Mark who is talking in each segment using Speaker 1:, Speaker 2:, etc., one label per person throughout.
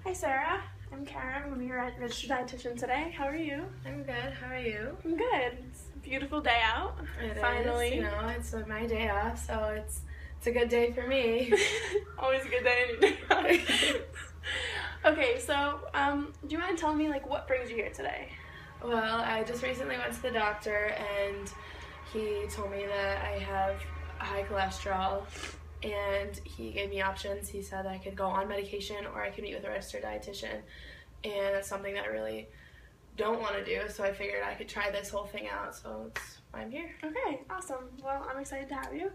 Speaker 1: Hi Sarah, I'm Cara. I'm your registered dietitian today. How are you?
Speaker 2: I'm good. How are you?
Speaker 1: I'm good. It's a beautiful day out.
Speaker 2: Finally. It's my day off, so it's a good day for me.
Speaker 1: Always a good day any day off. Okay, so do you mind telling me what brings you here today?
Speaker 2: Well, I just recently went to the doctor and he told me that I have high cholesterol and he gave me options. He said I could go on medication or I could meet with a registered dietitian, and that's something that I really don't want to do, so I figured I could try this whole thing out, so that's why I'm here.
Speaker 1: Okay, awesome. Well, I'm excited to have you.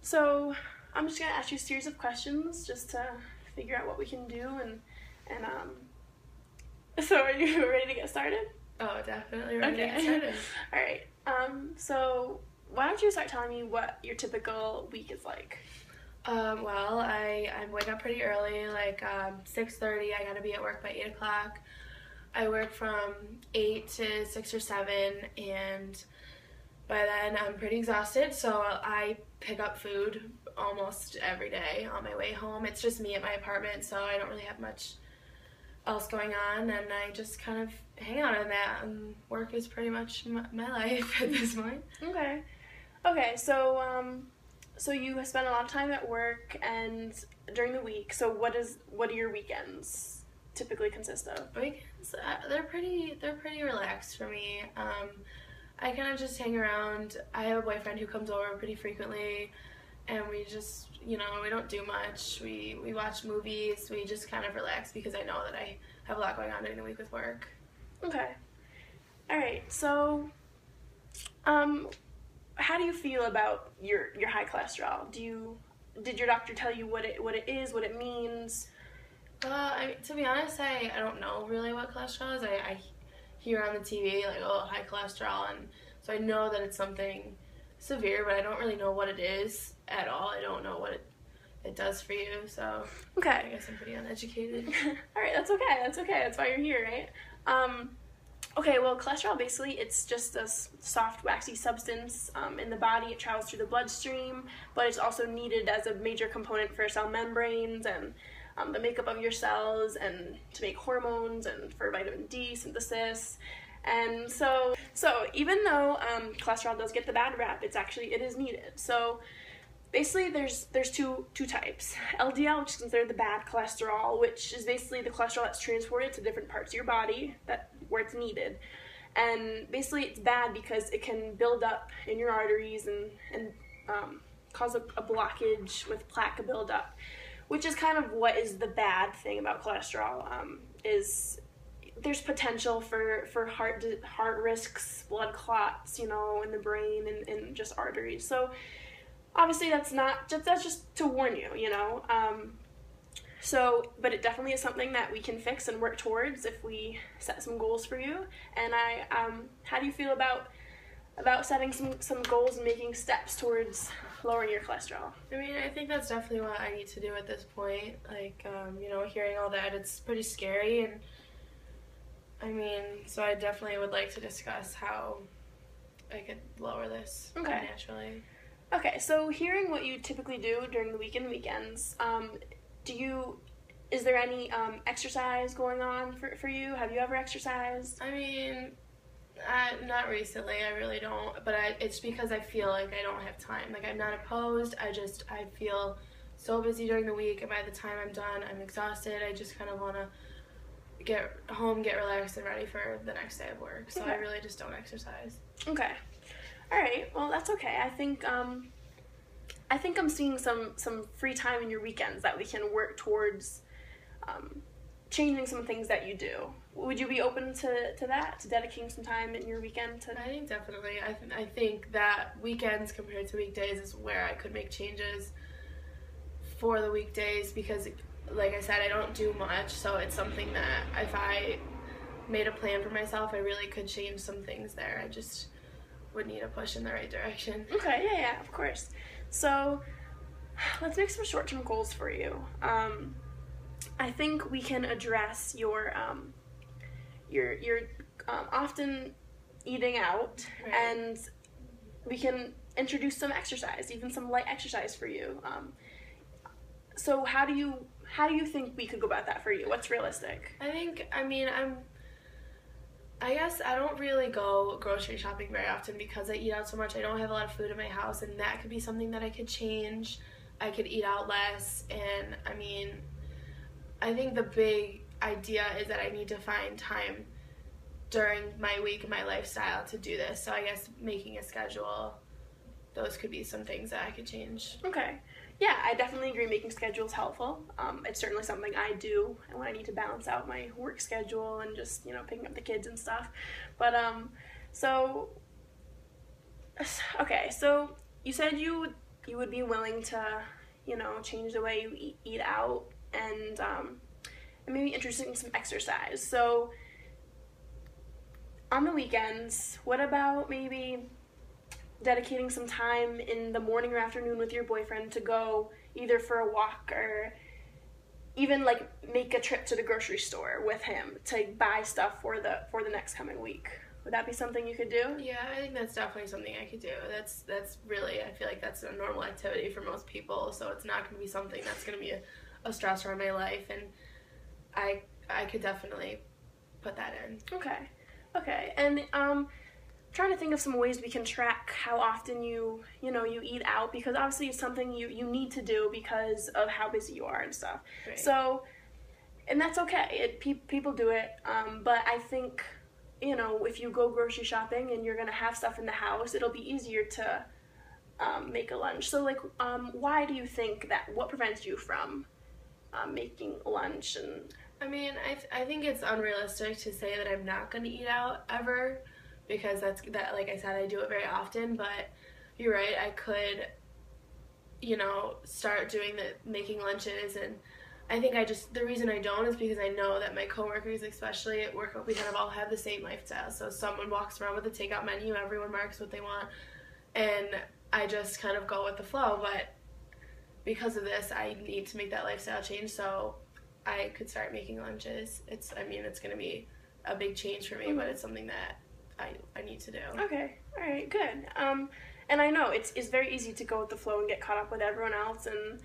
Speaker 1: So I'm just going to ask you a series of questions just to figure out what we can do, and so are you ready to get started?
Speaker 2: Oh, definitely ready to get started.
Speaker 1: All right. So why don't you start telling me what your typical week is like?
Speaker 2: Well, I wake up pretty early, like 6:30. I gotta be at work by 8 o'clock. I work from 8 to 6 or 7, and by then I'm pretty exhausted, so I pick up food almost every day on my way home. It's just me at my apartment, so I don't really have much else going on, and I just kind of hang out in that, and work is pretty much my life at this point.
Speaker 1: Okay, so you spend a lot of time at work and during the week, so what do your weekends typically consist of?
Speaker 2: Weekends, they're pretty relaxed for me. I kind of just hang around. I have a boyfriend who comes over pretty frequently, and we just, we don't do much. We watch movies. We just kind of relax because I know that I have a lot going on during the week with work.
Speaker 1: Okay. All right. So, how do you feel about your high cholesterol? Did your doctor tell you what it is, what it means?
Speaker 2: To be honest, I don't know really what cholesterol is. I hear on the TV high cholesterol, and so I know that it's something severe, but I don't really know what it is at all. I don't know what it does for you, so
Speaker 1: okay.
Speaker 2: I guess I'm pretty uneducated.
Speaker 1: All right, that's okay. That's why you're here, right? Okay, well, cholesterol, basically, it's just a soft, waxy substance in the body. It travels through the bloodstream, but it's also needed as a major component for cell membranes and the makeup of your cells, and to make hormones, and for vitamin D synthesis. And so even though cholesterol does get the bad rap, it is needed. So basically there's two types. LDL, which is considered the bad cholesterol, which is basically the cholesterol that's transported to different parts of your body where it's needed. And basically it's bad because it can build up in your arteries and cause a blockage with plaque buildup, which is kind of what is the bad thing about cholesterol. Is there's potential for heart risks, blood clots, in the brain and just arteries. So obviously that's just to warn you, but it definitely is something that we can fix and work towards if we set some goals for you. And how do you feel about setting some goals and making steps towards lowering your cholesterol?
Speaker 2: I mean, I think that's definitely what I need to do at this point. Hearing all that, it's pretty scary, and so I definitely would like to discuss how I could lower this naturally.
Speaker 1: Okay, so hearing what you typically do during the week and weekends, is there any exercise going on for you? Have you ever exercised?
Speaker 2: Not recently, I really don't, but it's because I feel like I don't have time. I'm not opposed, I feel so busy during the week, and by the time I'm done, I'm exhausted. I just kind of want to get home, get relaxed, and ready for the next day of work, so I really just don't exercise.
Speaker 1: Okay. All right, well, that's okay. I think I'm seeing some free time in your weekends that we can work towards changing some things that you do. Would you be open to that, to dedicating some time in your weekend to?
Speaker 2: I think definitely. I think that weekends compared to weekdays is where I could make changes for the weekdays, because, like I said, I don't do much, so it's something that if I made a plan for myself, I really could change some things there. I just would need a push in the right direction.
Speaker 1: Okay, yeah, of course. So let's make some short-term goals for you. I think we can address your often eating out,
Speaker 2: right,
Speaker 1: and we can introduce some exercise, even some light exercise for you. So how do you how do you think we could go about that for you? What's realistic?
Speaker 2: I guess I don't really go grocery shopping very often because I eat out so much. I don't have a lot of food in my house, and that could be something that I could change. I could eat out less, and I think the big idea is that I need to find time during my week and my lifestyle to do this. So I guess making a schedule, those could be some things that I could change.
Speaker 1: Okay. Yeah, I definitely agree making schedules helpful. It's certainly something I do when I need to balance out my work schedule and just, picking up the kids and stuff. But, so you said you would be willing to, change the way you eat out and maybe interested in some exercise. So on the weekends, what about maybe dedicating some time in the morning or afternoon with your boyfriend to go either for a walk or even like make a trip to the grocery store with him to buy stuff for the next coming week? Would that be something you could do?
Speaker 2: Yeah, I think that's definitely something I could do. That's really, I feel like that's a normal activity for most people, so it's not going to be something that's going to be a stressor in my life, and I could definitely put that in.
Speaker 1: Okay. And trying to think of some ways we can track how often you eat out, because obviously it's something you need to do because of how busy you are and stuff.
Speaker 2: Right.
Speaker 1: So, and that's okay. People do it, but I think, if you go grocery shopping and you're going to have stuff in the house, it'll be easier to make a lunch. So, why do you think that? What prevents you from making lunch? And
Speaker 2: I think it's unrealistic to say that I'm not going to eat out ever, because that like I said, I do it very often. But you're right, I could start doing making lunches. And I think the reason I don't is because I know that my coworkers, especially at work, we kind of all have the same lifestyle. So someone walks around with a takeout menu, everyone marks what they want, and I just kind of go with the flow. But because of this, I need to make that lifestyle change, so I could start making lunches. It's going to be a big change for me, but it's something that I need to do.
Speaker 1: Okay, all right, good. And I know it's very easy to go with the flow and get caught up with everyone else and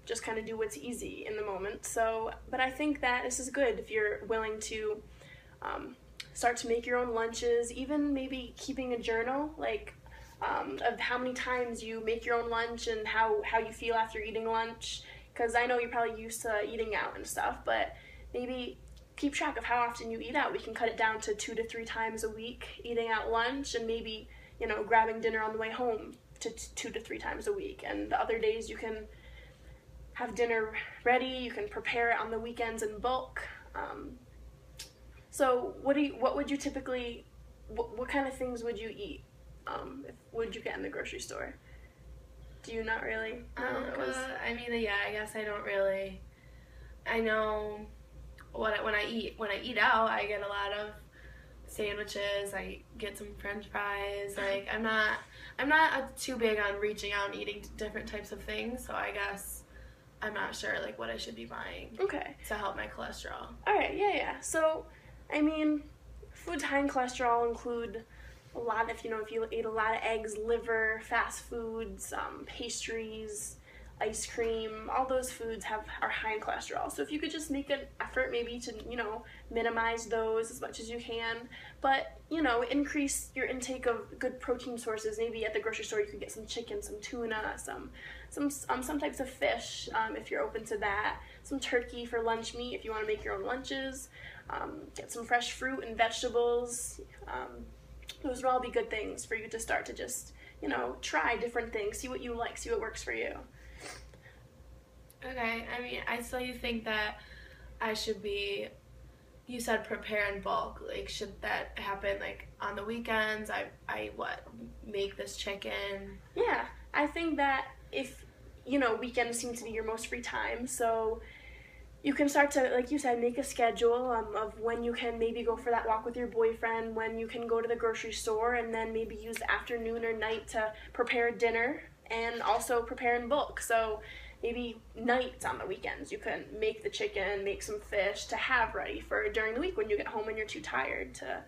Speaker 1: just kind of do what's easy in the moment. So, but I think that this is good if you're willing to start to make your own lunches, even maybe keeping a journal, of how many times you make your own lunch and how you feel after eating lunch. Because I know you're probably used to eating out and stuff, but maybe keep track of how often you eat out. We can cut it down to 2 to 3 times a week eating out lunch, and maybe, grabbing dinner on the way home to 2 to 3 times a week. And the other days you can have dinner ready, you can prepare it on the weekends in bulk. So what would you typically, what kind of things would you eat? Would you get in the grocery store? Do you not really know?
Speaker 2: I guess I don't really. I know when I eat out, I get a lot of sandwiches. I get some French fries. I'm not too big on reaching out and eating different types of things. So I guess I'm not sure what I should be buying.
Speaker 1: Okay.
Speaker 2: To help my cholesterol.
Speaker 1: All right. Yeah. So, foods high in cholesterol include a lot if you eat a lot of eggs, liver, fast foods, pastries, ice cream, all those foods are high in cholesterol. So if you could just make an effort maybe to, minimize those as much as you can, but, increase your intake of good protein sources. Maybe at the grocery store you could get some chicken, some tuna, some types of fish if you're open to that, some turkey for lunch meat if you want to make your own lunches, get some fresh fruit and vegetables. Those would all be good things for you to start to just, try different things, see what you like, see what works for you.
Speaker 2: Okay, I still think that I should be, you said prepare in bulk. Should that happen, on the weekends? I make this chicken?
Speaker 1: Yeah, I think that if, weekends seem to be your most free time, so you can start to, like you said, make a schedule of when you can maybe go for that walk with your boyfriend, when you can go to the grocery store, and then maybe use the afternoon or night to prepare dinner and also prepare in bulk. So maybe nights on the weekends you can make the chicken, make some fish to have ready for during the week when you get home and you're too tired to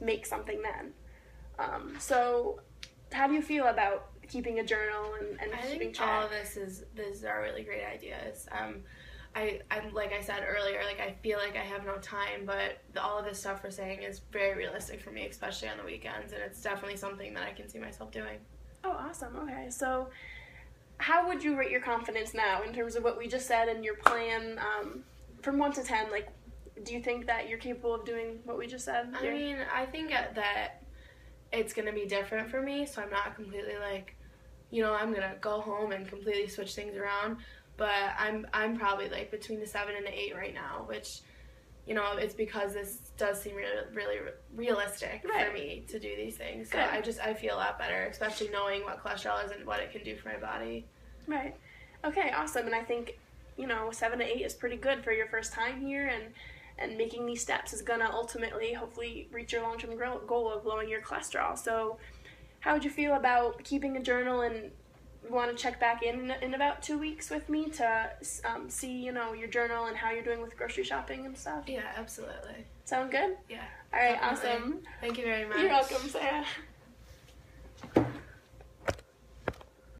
Speaker 1: make something then. So how do you feel about keeping a journal and
Speaker 2: I
Speaker 1: keeping
Speaker 2: think
Speaker 1: track?
Speaker 2: all of these are really great ideas. I'm like I said earlier, like I feel like I have no time, but all of this stuff we're saying is very realistic for me, especially on the weekends, and it's definitely something that I can see myself doing.
Speaker 1: Oh, awesome. Okay, so how would you rate your confidence now in terms of what we just said and your plan from 1 to 10? Like, do you think that you're capable of doing what we just said?
Speaker 2: I mean, I think that it's going to be different for me, so I'm not completely like, I'm going to go home and completely switch things around, but I'm probably like between the 7 and the 8 right now, which, it's because this does seem really, really realistic
Speaker 1: Right.
Speaker 2: for me to do these things. So
Speaker 1: Good.
Speaker 2: I feel a lot better, especially knowing what cholesterol is and what it can do for my body.
Speaker 1: Right. Okay, awesome. And I think, 7 to 8 is pretty good for your first time here, and making these steps is going to ultimately, hopefully, reach your long-term goal of lowering your cholesterol. So how would you feel about keeping a journal and want to check back in about 2 weeks with me to see, your journal and how you're doing with grocery shopping and stuff?
Speaker 2: Yeah, absolutely.
Speaker 1: Sound good?
Speaker 2: Yeah.
Speaker 1: All right,
Speaker 2: Definitely.
Speaker 1: awesome.
Speaker 2: Thank you very much.
Speaker 1: You're welcome, Sarah.